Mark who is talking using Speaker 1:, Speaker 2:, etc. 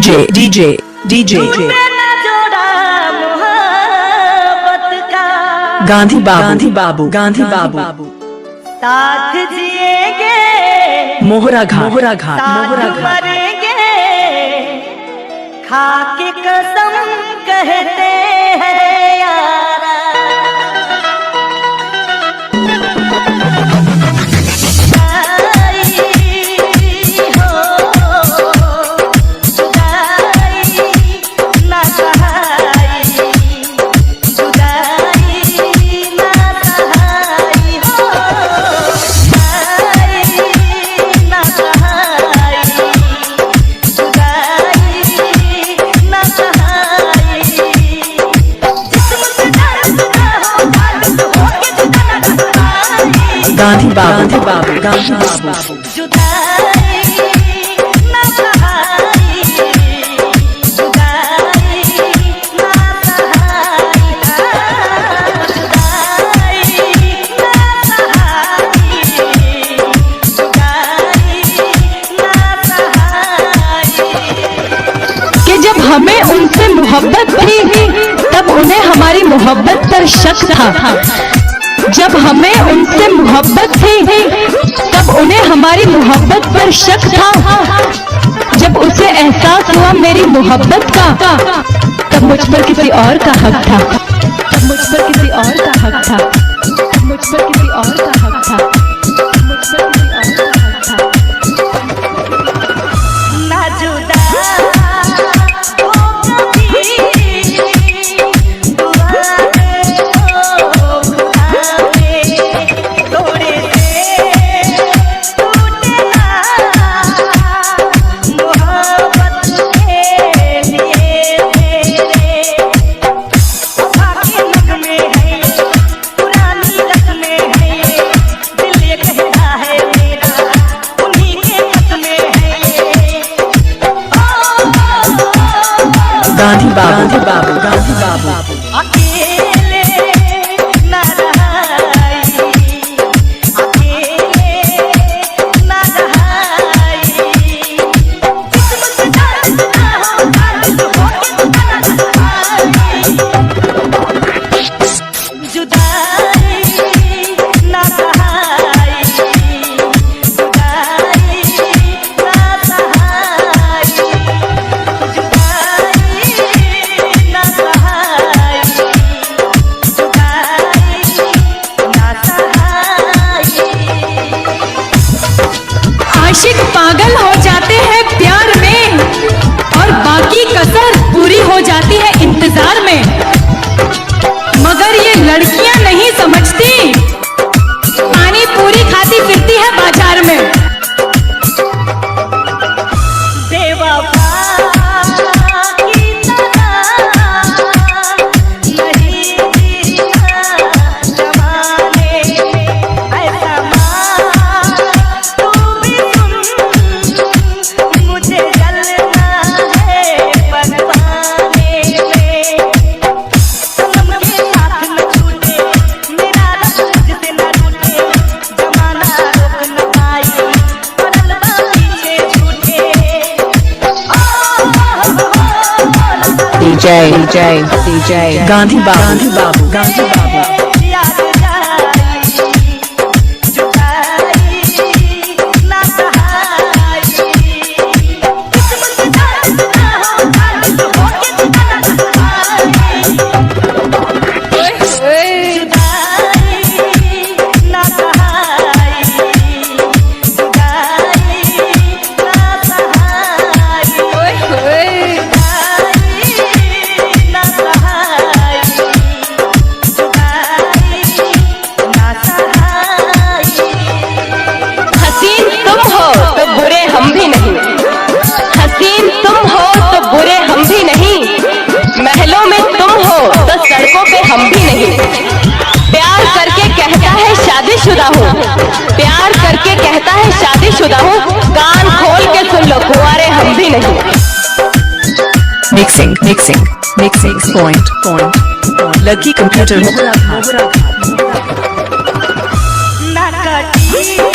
Speaker 1: DJ Gandhi बाबू
Speaker 2: साथ जिएंगे
Speaker 1: मोहरा घाट
Speaker 2: मरेंगे खा के कसम कहते हैं यारा।
Speaker 1: गांधी बाबू
Speaker 3: कि जब हमें उनसे मोहब्बत थी तब उन्हें हमारी मोहब्बत पर शक था। जब हमें उनसे मोहब्बत थी तब उन्हें हमारी मोहब्बत पर शक था। जब उसे एहसास हुआ मेरी मोहब्बत का तब मुझ पर किसी और का हक था। तब मुझ पर किसी और का हक था। मुझ पर किसी और का हक था। मुझ पर किसी और का हक था।
Speaker 2: ना जुदा
Speaker 1: गांधी बाबू
Speaker 2: अकेले ना रहाई, अकेले ना रहाई। किस्मत दर्द ना हो दर्द हो के ना रहाई। जुदाई ना सहाई, जुदाई ना सहाई,
Speaker 3: आशिक पागल हो जाते हैं प्यार में और बाकी कसर पूरी हो जाती है इंतजार में। मगर ये लड़कियां नहीं समझती, पानी पूरी खाती फिरती है बाजार में।
Speaker 2: बेवफा की तरह नहीं जीना जमाने में। ऐसा तू भी सुन, मुझे जलना है परवाने में। सनम के साथ न छूटे मेरा रब जिसे न रूठे, जमाना रोक न पाई पड़ल बा पीछे झूठे।
Speaker 1: डीजे गांधी बाबू
Speaker 2: याद जाई, जुदाई ना सहाई। किस्मत दर्द ना हो दर्द हो के ना रहाई। जुदाई ना सहाई, जुदाई ना सहाई, जुदाई ना सहाई, जुदाई ना सहाई।
Speaker 3: हसीन तुम हो तो बुरे हम भी नहीं, हसीन तुम हो तो बुरे हम भी नहीं, महलों में तुम हो तो सड़कों पे हम भी नहीं। प्यार करके कहता है शादीशुदा हूँ, प्यार करके कहता है शादीशुदा हूँ, कान खोल के सुन लो कुंवारे हम भी नहीं।
Speaker 1: मिक्सिंग पॉइंट लकी कंप्यूटर
Speaker 2: ना कटी